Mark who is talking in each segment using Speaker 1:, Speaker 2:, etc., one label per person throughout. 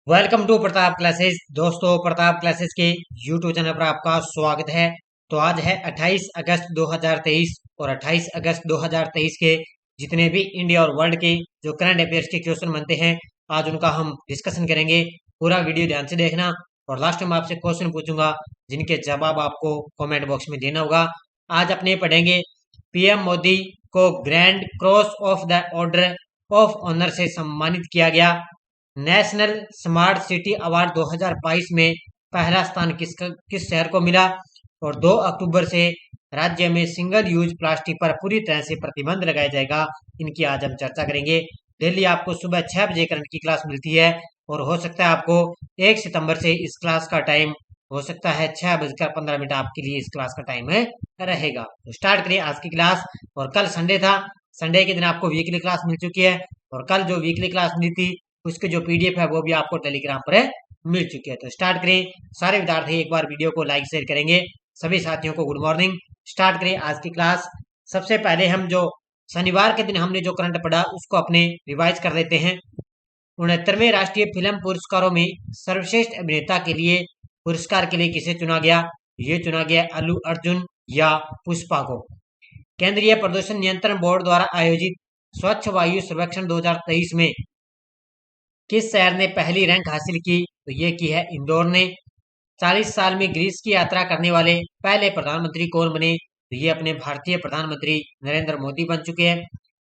Speaker 1: Welcome to Pratap classes. दोस्तों, Pratap classes के YouTube channel पर आपका स्वागत है। तो आज है 28 अगस्त 2023 और 28 अगस्त 2023 के जितने भी इंडिया और वर्ल्ड के जो करंट अफेयर्स के क्वेश्चन बनते हैं, आज उनका हम डिस्कशन करेंगे। पूरा वीडियो ध्यान से देखना और लास्ट में आपसे क्वेश्चन पूछूंगा जिनके जवाब आपको कमेंट बॉक्स में देना होगा। आज अपने पढ़ेंगे पीएम मोदी को grand cross of the order of honour से सम्मानित किया गया। नेशनल स्मार्ट सिटी अवार्ड 2022 में पहला स्थान किस शहर को मिला। और 2 अक्टूबर से राज्य में सिंगल यूज प्लास्टिक पर पूरी तरह से प्रतिबंध लगाया जाएगा। इनकी आज हम चर्चा करेंगे। डेली आपको सुबह 6 बजे करंट की क्लास मिलती है और हो सकता है आपको 1 सितंबर से इस क्लास का टाइम हो सकता है 6:15 आपके लिए इस क्लास का टाइम है रहेगा। तो स्टार्ट करिए आज की क्लास। और कल संडे था, संडे के दिन आपको वीकली क्लास मिल चुकी है और कल जो वीकली क्लास मिली थी उसके जो पीडीएफ है वो भी आपको टेलीग्राम पर मिल चुकी है। तो स्टार्ट करें। सारे विद्यार्थी एक बार वीडियो को लाइक शेयर करेंगे। सभी साथियों को गुड मॉर्निंग। स्टार्ट करें आज की क्लास। सबसे पहले हम जो शनिवार के दिन हमने जो करंट पढ़ा उसको अपने रिवाइज कर लेते हैं। 69वें राष्ट्रीय फिल्म पुरस्कारों में सर्वश्रेष्ठ अभिनेता के लिए पुरस्कार के लिए किसे चुना गया। ये चुना गया अल्लू अर्जुन या पुष्पा को। केंद्रीय प्रदूषण नियंत्रण बोर्ड द्वारा आयोजित स्वच्छ वायु सर्वेक्षण 2023 में किस शहर ने पहली रैंक हासिल की। तो ये की है इंदौर ने। 40 साल में ग्रीस की यात्रा करने वाले पहले प्रधानमंत्री कौन बने। तो ये अपने भारतीय प्रधानमंत्री नरेंद्र मोदी बन चुके हैं।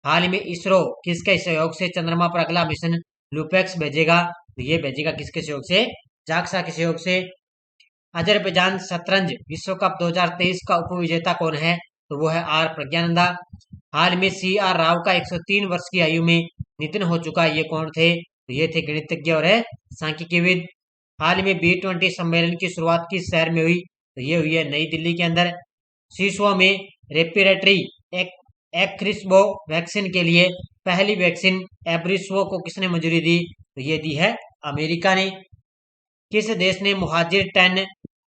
Speaker 1: हाल ही में इसरो किसके सहयोग से चंद्रमा पर अगला मिशन लुपेक्स भेजेगा। तो ये भेजेगा किसके सहयोग से, जाक्सा के सहयोग से। अजरबैजान शतरंज विश्व कप 2023 का उपविजेता कौन है। तो वो है आर प्रज्ञानंदा। हाल में सी आर राव का 103 वर्ष की आयु में निधन हो चुका। ये कौन थे। तो ये थे गणितज्ञ और है सांख्यिकीविद। हाल में B20 सम्मेलन की शुरुआत किस शहर में हुई। तो ये हुई है नई दिल्ली के अंदर। शिशुओं में रेस्पिरेटरी एक्रिस्बो वैक्सीन के लिए पहली वैक्सीन एब्रिसो को किसने मंजूरी दी। तो ये दी है अमेरिका ने। किस देश ने मुहाजिर 10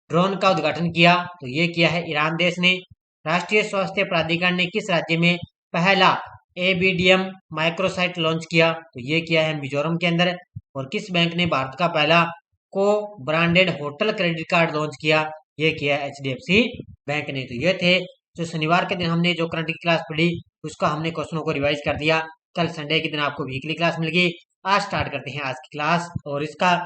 Speaker 1: ड्रोन का उद्घाटन किया। तो ये किया है ईरान देश ने। राष्ट्रीय स्वास्थ्य प्राधिकरण ने किस राज्य में पहला एबीडीएम माइक्रोसाइट लॉन्च किया। तो ये किया है मिजोरम के अंदर। और किस बैंक ने भारत का पहला को branded hotel credit card launch किया। ये किया है एचडीएफसी बैंक ने। तो ये थे जो शनिवार के दिन हमने जो करंट की क्लास पढ़ी उसका हमने क्वेश्चनों को रिवाइज कर दिया। कल संडे के दिन आपको वीकली क्लास मिल गई। आज स्टार्ट करते हैं आज की क्लास। और इसका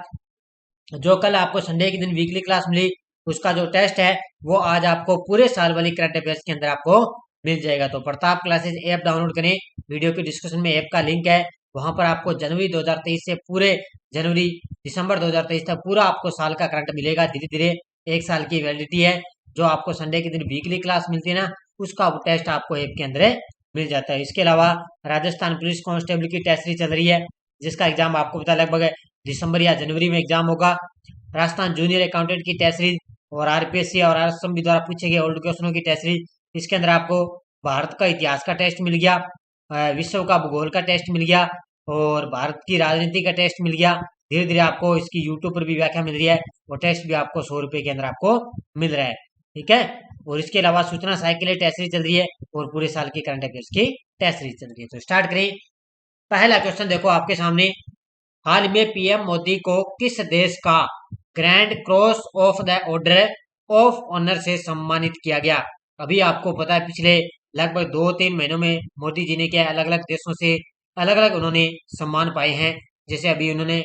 Speaker 1: जो कल आपको संडे के दिन वीकली क्लास मिली उसका जो टेस्ट है वो आज आपको पूरे साल वाली करंट अफेयर्स के अंदर आपको मिल जाएगा। तो प्रताप क्लासेस ऐप डाउनलोड करें। वीडियो के डिस्क्रिप्शन में ऐप का लिंक है। वहां पर आपको जनवरी 2023 से पूरे जनवरी दिसंबर 2023 तक पूरा आपको साल का करंट मिलेगा। धीरे धीरे 1 साल की वैलिडिटी है। जो आपको संडे के दिन वीकली क्लास मिलती है ना उसका टेस्ट आपको ऐप के अंदर मिल जाता है। इसके अलावा राजस्थान पुलिस कांस्टेबल की टेस्ट सीरीज चल रही है जिसका एग्जाम आपको पता लगभग दिसंबर या जनवरी में एग्जाम होगा। राजस्थान जूनियर अकाउंटेंट की टेस्ट सीरीज और आरपीएससी और आरएसएम द्वारा पूछे गए ओल्ड क्वेश्चनों की टेस्ट सीरीज। इसके अंदर आपको भारत का इतिहास का टेस्ट मिल गया, विश्व का भूगोल का टेस्ट मिल गया और भारत की राजनीति का टेस्ट मिल गया। धीरे धीरे आपको इसकी यूट्यूब पर भी व्याख्या मिल रही है। वो टेस्ट भी आपको 100 रुपए के अंदर आपको मिल रहा है। ठीक है। और इसके अलावा सूचना सहायक के लिए टेस्ट सीरीज चल रही है और पूरे साल की करंट अफेयर्स की टेस्ट सीरीज चल रही है। तो स्टार्ट करें। पहला क्वेश्चन देखो आपके सामने। हाल में पीएम मोदी को किस देश का grand cross of the order of honour से सम्मानित किया गया। अभी आपको पता है पिछले लगभग 2-3 महीनों में मोदी जी ने क्या अलग अलग देशों से अलग अलग उन्होंने सम्मान पाए हैं। जैसे अभी उन्होंने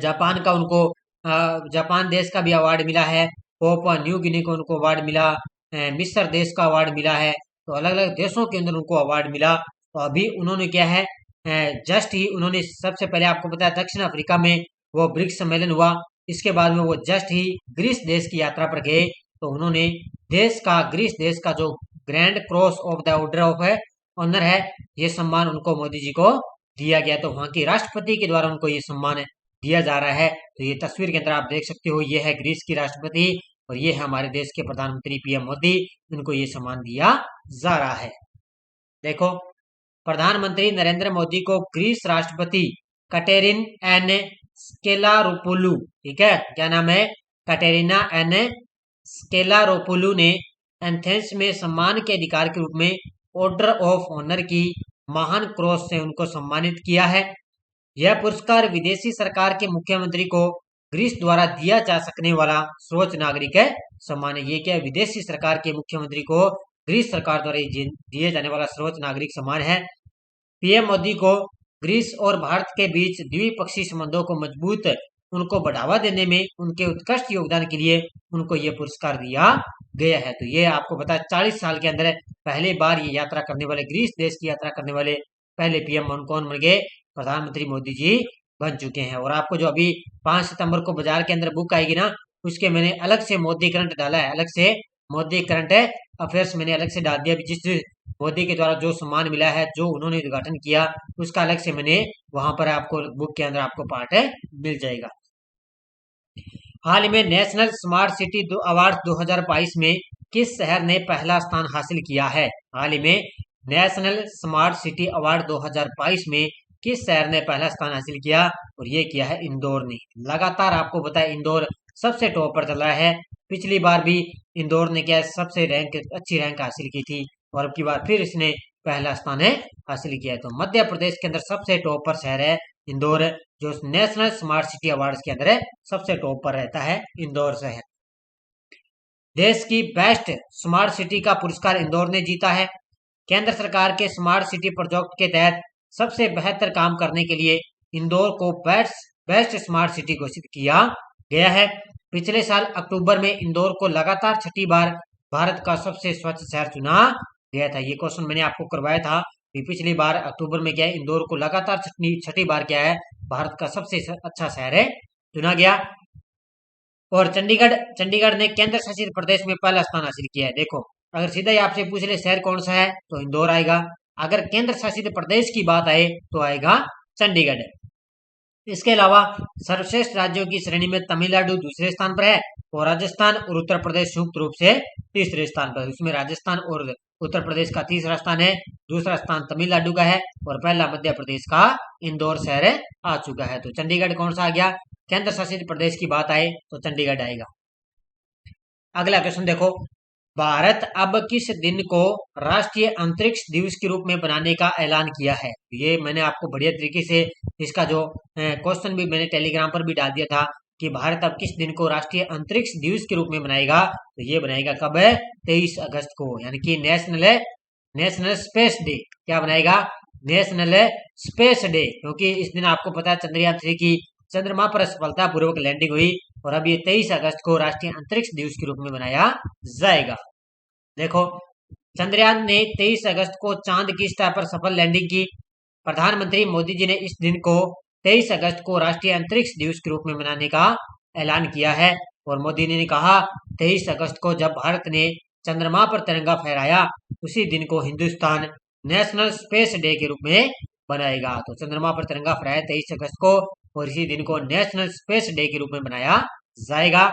Speaker 1: जापान का उनको जापान देश का भी अवार्ड मिला है। पोपा न्यू गिनी को उनको अवार्ड मिला, मिस्र देश का अवार्ड मिला है। तो अलग अलग देशों के अंदर उनको अवार्ड मिला। तो अभी उन्होंने क्या है जस्ट ही उन्होंने सबसे पहले आपको पता है दक्षिण अफ्रीका में वो ब्रिक्स सम्मेलन हुआ। इसके बाद में वो जस्ट ही ग्रीस देश की यात्रा पर गए। तो उन्होंने ग्रीस देश का जो grand cross of the order of honour है ये सम्मान उनको मोदी जी को दिया गया। तो वहां के राष्ट्रपति के द्वारा उनको ये सम्मान दिया जा रहा है। तो ये तस्वीर के अंदर आप देख सकते हो ये है ग्रीस की राष्ट्रपति और ये है हमारे देश के प्रधानमंत्री पीएम मोदी। इनको ये सम्मान दिया जा रहा है। देखो प्रधानमंत्री नरेंद्र मोदी को ग्रीस राष्ट्रपति कटेरिन एन स्केलारोपोलू, ठीक है, क्या नाम है, कटेरिना एन स्केलारोपोलू ने एथेंस में सम्मान के अधिकार के रूप में ऑर्डर ऑफ ऑनर की महान क्रॉस से उनको सम्मानित किया है। यह पुरस्कार विदेशी सरकार के मुख्यमंत्री को ग्रीस द्वारा दिया जा सकने वाला सर्वोच्च नागरिक सम्मान है। ये क्या है? विदेशी सरकार के मुख्यमंत्री को ग्रीस सरकार द्वारा दिए जाने वाला सर्वोच्च नागरिक सम्मान है। पीएम मोदी को ग्रीस और भारत के बीच द्विपक्षीय संबंधों को मजबूत उनको बढ़ावा देने में उनके उत्कृष्ट योगदान के लिए उनको ये पुरस्कार दिया गया है। तो ये आपको पता है 40 साल के अंदर पहली बार ये यात्रा करने वाले, ग्रीस देश की यात्रा करने वाले पहले पीएम कौन बन गए? प्रधानमंत्री मोदी जी बन चुके हैं। और आपको जो अभी 5 सितंबर को बाजार के अंदर बुक आएगी ना, उसके मैंने अलग से मोदी करंट डाला है, अलग से मोदी करंट अफेयर्स मैंने अलग से डाल दिया। जिस मोदी के द्वारा जो सम्मान मिला है, जो उन्होंने उद्घाटन किया, उसका अलग से मैंने वहां पर आपको बुक के अंदर आपको पार्ट मिल जाएगा। हाल ही में नेशनल स्मार्ट सिटी अवार्ड 2022 में किस शहर ने पहला स्थान हासिल किया है? हाल ही में नेशनल स्मार्ट सिटी अवार्ड 2022 में किस शहर ने पहला स्थान हासिल किया? और ये किया है इंदौर ने। लगातार आपको पता है इंदौर सबसे टॉप पर चल रहा है। पिछली बार भी इंदौर ने क्या सबसे अच्छी रैंक हासिल की थी, और अब की बार फिर इसने पहला स्थान हासिल किया है। तो मध्य प्रदेश के अंदर सबसे टॉप पर शहर है इंदौर, जो नेशनल स्मार्ट सिटी अवार्ड्स के अंदर सबसे टॉप पर रहता है इंदौर शहर। देश की बेस्ट स्मार्ट सिटी का पुरस्कार इंदौर ने जीता है। केंद्र सरकार के स्मार्ट सिटी प्रोजेक्ट के तहत सबसे बेहतर काम करने के लिए इंदौर को बेस्ट स्मार्ट सिटी घोषित किया गया है। पिछले साल अक्टूबर में इंदौर को लगातार छठी बार भारत का सबसे स्वच्छ शहर चुना गया था। ये क्वेश्चन मैंने आपको करवाया था कि पिछली बार अक्टूबर में क्या है, इंदौर को लगातार छठी बार क्या है, भारत का सबसे अच्छा शहर है चुना गया। और चंडीगढ़ ने केंद्र शासित प्रदेश में पहला स्थान हासिल किया है। देखो, अगर सीधा ही आपसे पूछ ले शहर कौन सा है, तो इंदौर आएगा। अगर केंद्र शासित प्रदेश की बात आए तो आएगा चंडीगढ़। इसके अलावा सर्वश्रेष्ठ राज्यों की श्रेणी में तमिलनाडु दूसरे स्थान पर है, और राजस्थान और उत्तर प्रदेश संयुक्त रूप से तीसरे स्थान पर। उसमें राजस्थान और उत्तर प्रदेश का तीसरा स्थान है, दूसरा स्थान तमिलनाडु का है, और पहला मध्य प्रदेश का इंदौर शहर आ चुका है। तो चंडीगढ़ कौन सा आ गया? केंद्र शासित प्रदेश की बात आए तो चंडीगढ़ आएगा। अगला क्वेश्चन देखो, भारत अब किस दिन को राष्ट्रीय अंतरिक्ष दिवस के रूप में बनाने का ऐलान किया है? ये मैंने आपको बढ़िया तरीके से इसका जो क्वेश्चन भी मैंने टेलीग्राम पर भी डाल दिया था कि भारत अब किस दिन को राष्ट्रीय अंतरिक्ष दिवस के रूप में बनाएगा। तो ये बनाएगा कब है? 23 अगस्त को, यानी कि नेशनल स्पेस डे। क्या बनाएगा? नेशनल स्पेस डे, क्योंकि इस दिन आपको पता है चंद्रयान 3 की चंद्रमा पर सफलतापूर्वक लैंडिंग हुई, और अब ये 23 अगस्त को राष्ट्रीय अंतरिक्ष दिवस के रूप में मनाया जाएगा। देखो, चंद्रयान ने 23 अगस्त को चांद की सतह पर सफल लैंडिंग की। प्रधानमंत्री मोदी जी ने इस दिन को 23 अगस्त को राष्ट्रीय अंतरिक्ष दिवस के रूप में मनाने का ऐलान किया है। और मोदी ने कहा 23 अगस्त को जब भारत ने चंद्रमा पर तिरंगा फहराया, उसी दिन को हिंदुस्तान नेशनल स्पेस डे के रूप में बनाएगा। तो चंद्रमा पर तिरंगा फहराया 23 अगस्त को, और इसी दिन को नेशनल स्पेस डे के रूप में बनाया जाएगा।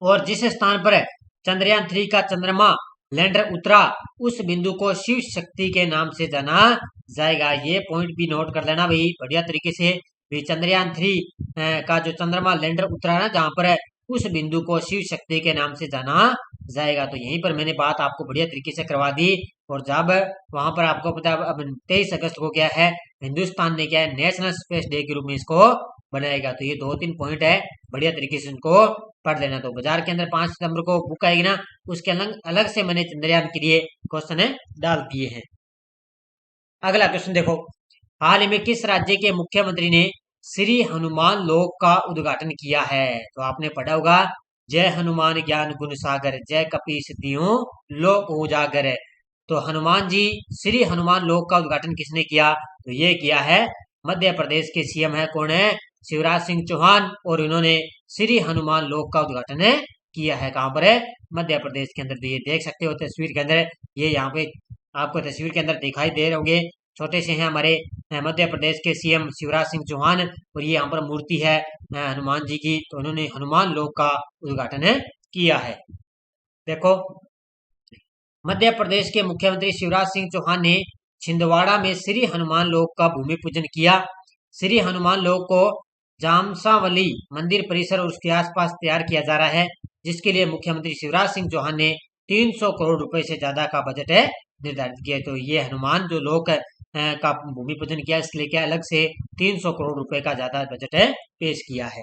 Speaker 1: और जिस स्थान पर चंद्रयान 3 का चंद्रमा लैंडर उतरा, उस बिंदु को शिव शक्ति के नाम से जाना जाएगा। ये पॉइंट भी नोट कर लेना भाई बढ़िया तरीके से। भी चंद्रयान 3 का जो चंद्रमा लैंडर उतरा ना, जहां पर उस बिंदु को शिव शक्ति के नाम से जाना जाएगा। तो यहीं पर मैंने बात आपको बढ़िया तरीके से करवा दी। और जब वहां पर आपको पता है अब 23 अगस्त को क्या है, हिंदुस्तान ने क्या है, नेशनल स्पेस डे के रूप में इसको बनाएगा। तो ये 2-3 पॉइंट है, बढ़िया तरीके से इनको पढ़ लेना। तो बाजार के अंदर 5 सितंबर को बुक आएगी ना, उसके अलग से मैंने चंद्रयान के लिए क्वेश्चन डाल दिए हैं। अगला क्वेश्चन देखो, हाल ही में किस राज्य के मुख्यमंत्री ने श्री हनुमान लोक का उद्घाटन किया है? तो आपने पढ़ा होगा, जय हनुमान ज्ञान गुण सागर, जय कपीस तिहुँ लोक उजागर। तो हनुमान जी, श्री हनुमान लोक का उद्घाटन किसने किया? तो ये किया है मध्य प्रदेश के सीएम है, कौन है? शिवराज सिंह चौहान। और इन्होंने श्री हनुमान लोक का उद्घाटन किया है। कहां पर है? मध्य प्रदेश के अंदर। तो ये देख सकते हो तस्वीर के अंदर, ये यहाँ पे आपको तस्वीर के अंदर दिखाई दे रहे होंगे, छोटे से हैं हमारे मध्य प्रदेश के सीएम शिवराज सिंह चौहान, और ये यहाँ पर मूर्ति है हनुमान जी की। तो उन्होंने हनुमान लोक का उद्घाटन किया है। देखो, मध्य प्रदेश के मुख्यमंत्री शिवराज सिंह चौहान ने छिंदवाड़ा में श्री हनुमान लोक का भूमि पूजन किया। श्री हनुमान लोक को जामसावली मंदिर परिसर और उसके आसपास तैयार किया जा रहा है, जिसके लिए मुख्यमंत्री शिवराज सिंह चौहान ने 300 करोड़ रुपए से ज्यादा का बजट निर्धारित किया। तो ये हनुमान जो लोक का भूमि पूजन किया, इसलिए क्या अलग से 300 करोड़ रुपए का ज्यादा बजट पेश किया है।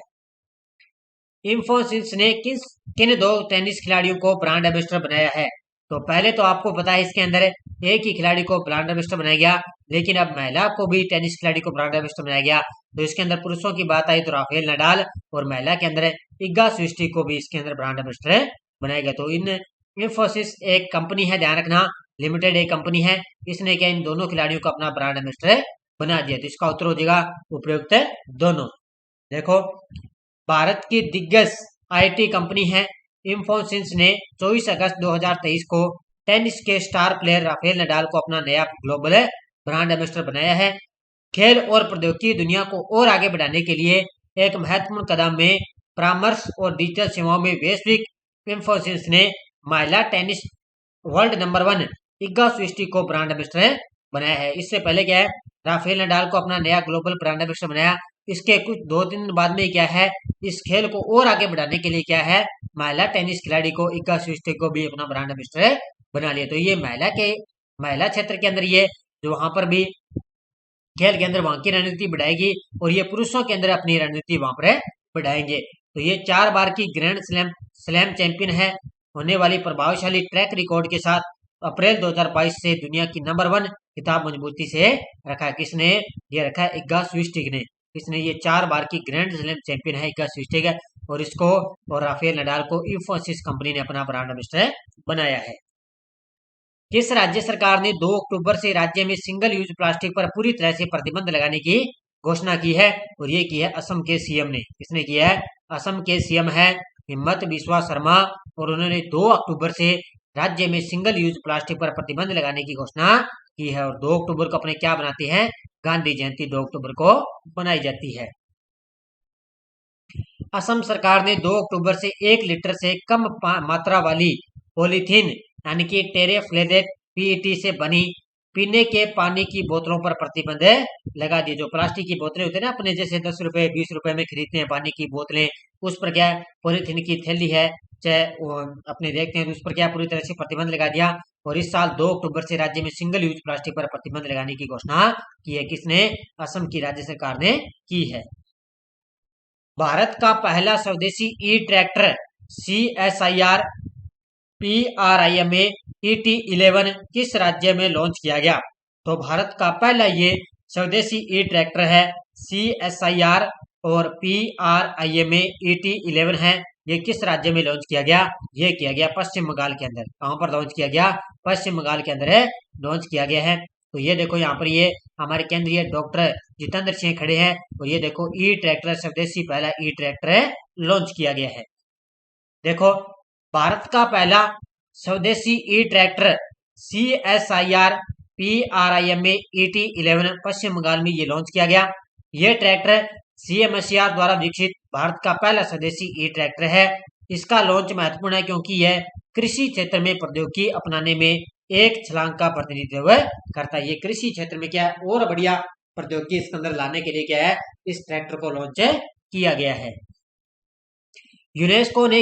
Speaker 1: इंफोसिस ने किन 2 टेनिस खिलाड़ियों को ब्रांड एम्बेसडर बनाया है? तो पहले तो आपको पता है इसके अंदर एक ही खिलाड़ी को ब्रांड एम्बेसडर बनाया गया, लेकिन अब महिला को भी टेनिस खिलाड़ी को ब्रांड एम्बेसडर बनाया गया। तो इसके अंदर पुरुषों की बात आई तो राफेल नडाल, और महिला के अंदर इग्गा स्विफ्टेक को भी इसके अंदर ब्रांड एम्बेसडर बनाया गया। तो इन इंफोसिस एक कंपनी है, ध्यान रखना, लिमिटेड एक कंपनी है, इसने क्या इन दोनों खिलाड़ियों को अपना ब्रांड एम्बेसडर बना दिया। तो इसका उत्तर हो जाएगा उपयुक्त दोनों। देखो, भारत की दिग्गज आईटी कंपनी है इंफोसिस ने 24 अगस्त 2023 को टेनिस के स्टार प्लेयर राफेल नडाल को अपना नया ग्लोबल ब्रांड एम्बेसडर बनाया है। खेल और प्रौद्योगिकी दुनिया को और आगे बढ़ाने के लिए एक महत्वपूर्ण कदम में परामर्श और डिजिटल सेवाओं में वैश्विक इंफोसिस ने महिला टेनिस वर्ल्ड नंबर 1 इग्गा स्विफ्टेक को ब्रांड एम्बेसडर बनाया है। इससे पहले क्या है, राफेल नडाल को अपना नया ग्लोबल ब्रांड एम्बेसडर बनाया। इसके कुछ 2-3 दिन बाद में क्या है, इस खेल को और आगे बढ़ाने के लिए क्या है, महिला टेनिस खिलाड़ी को इग्गा स्विफ्टेक को भी अपना ब्रांड एम्बेसडर बना लिया। तो ये महिला क्षेत्र के अंदर ये जो वहां पर भी खेल के अंदर वहां की रणनीति बढ़ाएगी, और ये पुरुषों के अंदर अपनी रणनीति वहां पर बढ़ाएंगे। तो ये 4 बार की ग्रैंड स्लैम चैंपियन है, होने वाली प्रभावशाली ट्रैक रिकॉर्ड के साथ अप्रैल 2022 से दुनिया की नंबर 1 खिताब मजबूती से रखा है। किसने ये रखा है? इग्गा स्विफ्टेक ने। इसने ये 4 बार की ग्रैंड स्लैम चैंपियन है इग्गा स्विफ्टेक है, और इसको और राफेल नडाल को इंफोसिस कंपनी ने अपना ब्रांड एम्बेसडर बनाया है। किस राज्य सरकार ने 2 अक्टूबर से राज्य में सिंगल यूज प्लास्टिक पर पूरी तरह से प्रतिबंध लगाने की घोषणा की है? और ये की है असम के सीएम ने। किसने किया है? असम के सीएम है हिम्मत बिस्वा शर्मा, और उन्होंने 2 अक्टूबर से राज्य में सिंगल यूज प्लास्टिक पर प्रतिबंध लगाने की घोषणा की है। और 2 अक्टूबर को अपने क्या बनाते हैं? गांधी जयंती 2 अक्टूबर को बनाई जाती है। असम सरकार ने 2 अक्टूबर से 1 लीटर से कम मात्रा वाली पॉलीथीन यानी कि टेरेफ्लेटेड पीईटी से बनी पीने के पानी की बोतलों पर प्रतिबंध लगा दी। जो प्लास्टिक की बोतलें होती है ना, अपने जैसे 10 रुपए 20 रुपए में खरीदते हैं पानी की बोतलें, उस पर क्या पॉलीथीन की थैली है चाहे अपने देखते हैं, तो उस पर क्या पूरी तरह से प्रतिबंध लगा दिया। और इस साल 2 अक्टूबर से राज्य में सिंगल यूज प्लास्टिक पर प्रतिबंध लगाने की घोषणा की है। किसने? असम की राज्य सरकार ने की है। भारत का पहला स्वदेशी ई ट्रैक्टर CSIR PRIMA ET11 किस राज्य में लॉन्च किया गया? तो भारत का पहला ये स्वदेशी ई ट्रैक्टर है CSIR और PRIMA ET11 है। ये किस राज्य में लॉन्च किया गया? ये किया गया पश्चिम बंगाल के अंदर। कहां पर लॉन्च किया गया? पश्चिम बंगाल के अंदर है लॉन्च किया गया है। तो ये देखो यहाँ पर ये हमारे केंद्रीय डॉक्टर जितेंद्र सिंह खड़े हैं, और ये देखो ई ट्रैक्टर स्वदेशी पहला ई ट्रैक्टर लॉन्च किया गया है। देखो, भारत का पहला स्वदेशी ई ट्रैक्टर CSIR PRIMA ET11 पश्चिम बंगाल में ये लॉन्च किया गया। यह ट्रैक्टर CMSR द्वारा विकसित भारत का पहला स्वदेशी ई ट्रैक्टर है। इसका लॉन्च महत्वपूर्ण है क्योंकि यह कृषि क्षेत्र में प्रौद्योगिकी अपनाने में एक छलांग का प्रतिनिधित्व करता है। ये कृषि क्षेत्र में क्या है और बढ़िया प्रौद्योगिकी इसके अंदर लाने के लिए क्या है, इस ट्रैक्टर को लॉन्च किया गया है। यूनेस्को ने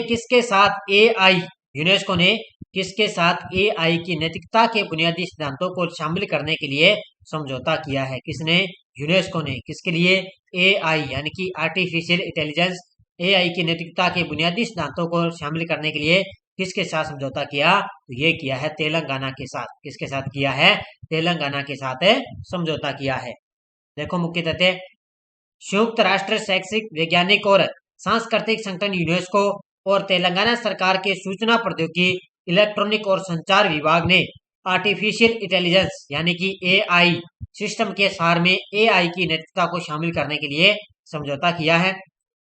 Speaker 1: किसके साथ AI की नैतिकता के बुनियादी सिद्धांतों को शामिल करने के लिए समझौता किया है? किसने? यूनेस्को ने। किसके लिए? AI यानी कि आर्टिफिशियल इंटेलिजेंस AI की नैतिकता के बुनियादी सिद्धांतों को शामिल करने के लिए किसके साथ समझौता किया? तो ये किया है तेलंगाना के साथ। किसके साथ किया है? तेलंगाना के साथ समझौता किया है। देखो मुख्य तथ्य, संयुक्त राष्ट्र शैक्षिक वैज्ञानिक और सांस्कृतिक संगठन यूनेस्को और तेलंगाना सरकार के सूचना प्रौद्योगिकी इलेक्ट्रॉनिक और संचार विभाग ने आर्टिफिशियल इंटेलिजेंस यानी कि AI सिस्टम के सार में AI की नैतिकता को शामिल करने के लिए समझौता किया है।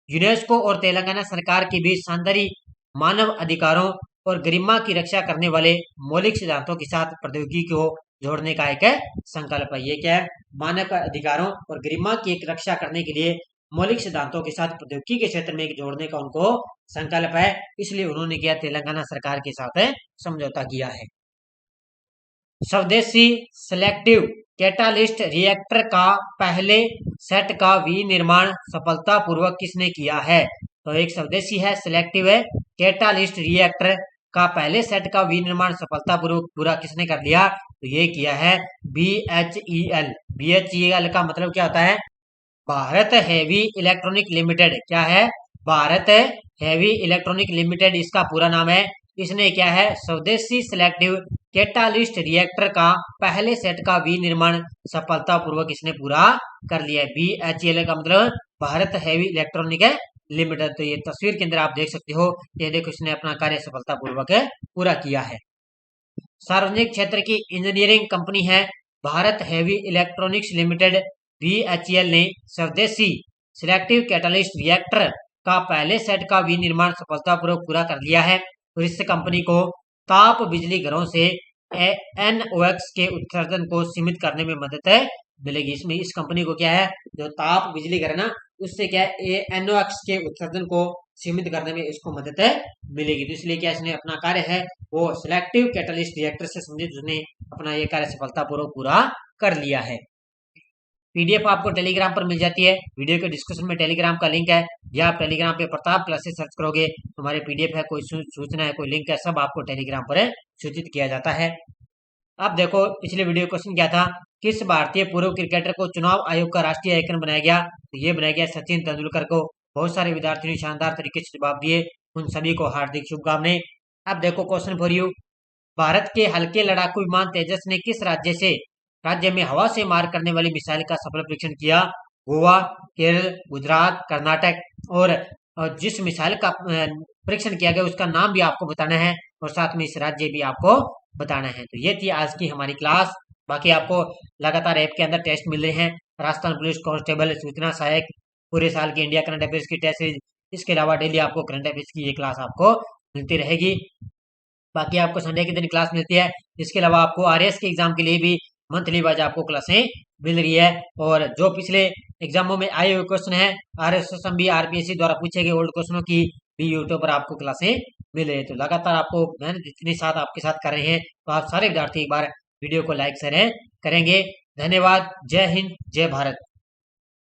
Speaker 1: यूनेस्को और तेलंगाना सरकार के बीच शानदारी मानव अधिकारों और गरिमा की रक्षा करने वाले मौलिक सिद्धांतों के साथ प्रौद्योगिकी को जोड़ने का एक संकल्प है। ये क्या है? मानव अधिकारों और गरिमा की एक रक्षा करने के लिए मौलिक सिद्धांतों के साथ प्रौद्योगिकी के क्षेत्र में जोड़ने का उनको संकल्प है, इसलिए उन्होंने क्या तेलंगाना सरकार के साथ समझौता किया है। स्वदेशी सिलेक्टिव कैटालिस्ट रिएक्टर का पहले सेट का विनिर्माण सफलतापूर्वक किसने किया है? तो एक स्वदेशी है सिलेक्टिव कैटालिस्ट रिएक्टर का पहले सेट का विनिर्माण सफलतापूर्वक पूरा किसने कर लिया? तो ये किया है BHEL। BHEL का मतलब क्या होता है? Bharat heavy electronic limited. क्या है? भारत हेवी इलेक्ट्रॉनिक लिमिटेड इसका पूरा नाम है। इसने क्या है? स्वदेशी सिलेक्टिव कैटालिस्ट रिएक्टर का पहले सेट का विनिर्माण सफलतापूर्वक इसने पूरा कर लिया है। BHEL का मतलब भारत हेवी इलेक्ट्रॉनिक लिमिटेड। तो ये तस्वीर के अंदर आप देख सकते हो, ये देखो इसने अपना कार्य सफलतापूर्वक पूरा किया है। सार्वजनिक क्षेत्र की इंजीनियरिंग कंपनी है Bharat heavy electronics limited. BHEL ने स्वदेशी सिलेक्टिव कैटालिस्ट रिएक्टर का पहले सेट का विनिर्माण सफलतापूर्वक पूरा कर लिया है। और इस कंपनी को ताप बिजली घरों से NOx के उत्सर्जन को सीमित करने में मदद मिलेगी। इसमें इस कंपनी को क्या है, जो ताप बिजली घर है ना, उससे क्या है NOx के उत्सर्जन को सीमित करने में इसको मदद मिलेगी। तो इसलिए क्या इसने अपना कार्य है वो सिलेक्टिव कैटालिस्ट रिएक्टर से संबंधित उसने अपना ये कार्य सफलतापूर्वक पूरा कर लिया है। PDF आपको टेलीग्राम पर मिल जाती है। वीडियो के डिस्क्रिप्शन में टेलीग्राम का लिंक है, या आप टेलीग्राम पे प्रताप क्लासेस सर्च करोगे, हमारे PDF है, कोई सूचना है, कोई लिंक है, सब आपको टेलीग्राम पर सूचित किया जाता है। अब देखो पिछले वीडियो क्वेश्चन क्या था, किस भारतीय पूर्व क्रिकेटर को चुनाव आयोग का राष्ट्रीय आइकन बनाया गया? तो ये बनाया गया सचिन तेंदुलकर को। बहुत सारे विद्यार्थियों ने शानदार तरीके से जवाब दिए, उन सभी को हार्दिक शुभकामनाएं। अब देखो क्वेश्चन फॉर यू, भारत के हल्के लड़ाकू विमान तेजस ने किस राज्य में हवा से मार करने वाली मिसाइल का सफल परीक्षण किया? गोवा, केरल, गुजरात, कर्नाटक। और जिस मिसाइल का परीक्षण किया गया उसका नाम भी आपको बताना है, और साथ में इस राज्य भी आपको बताना है। तो ये थी आज की हमारी क्लास। बाकी आपको लगातार ऐप के अंदर टेस्ट मिल रहे हैं, राजस्थान पुलिस कांस्टेबल, सूचना सहायक, पूरे साल की इंडिया करंट अफेयर्स की टेस्ट सीरीज। इसके अलावा डेली आपको करंट अफेयर्स की ये क्लास आपको मिलती रहेगी। बाकी आपको संडे के दिन क्लास मिलती है। इसके अलावा आपको RS के एग्जाम के लिए भी मंथली वाइज आपको क्लासें मिल रही है। और जो पिछले एग्जामों में आए हुए क्वेश्चन है, RSSB RPSC द्वारा पूछे गए ओल्ड क्वेश्चनों की भी यूट्यूब पर आपको क्लासें मिल रही है। तो लगातार आपको मेहनत जितनी साथ आपके साथ कर रहे हैं, तो आप सारे विद्यार्थी एक बार वीडियो को लाइक शेयर करेंगे। धन्यवाद। जय हिंद, जय भारत।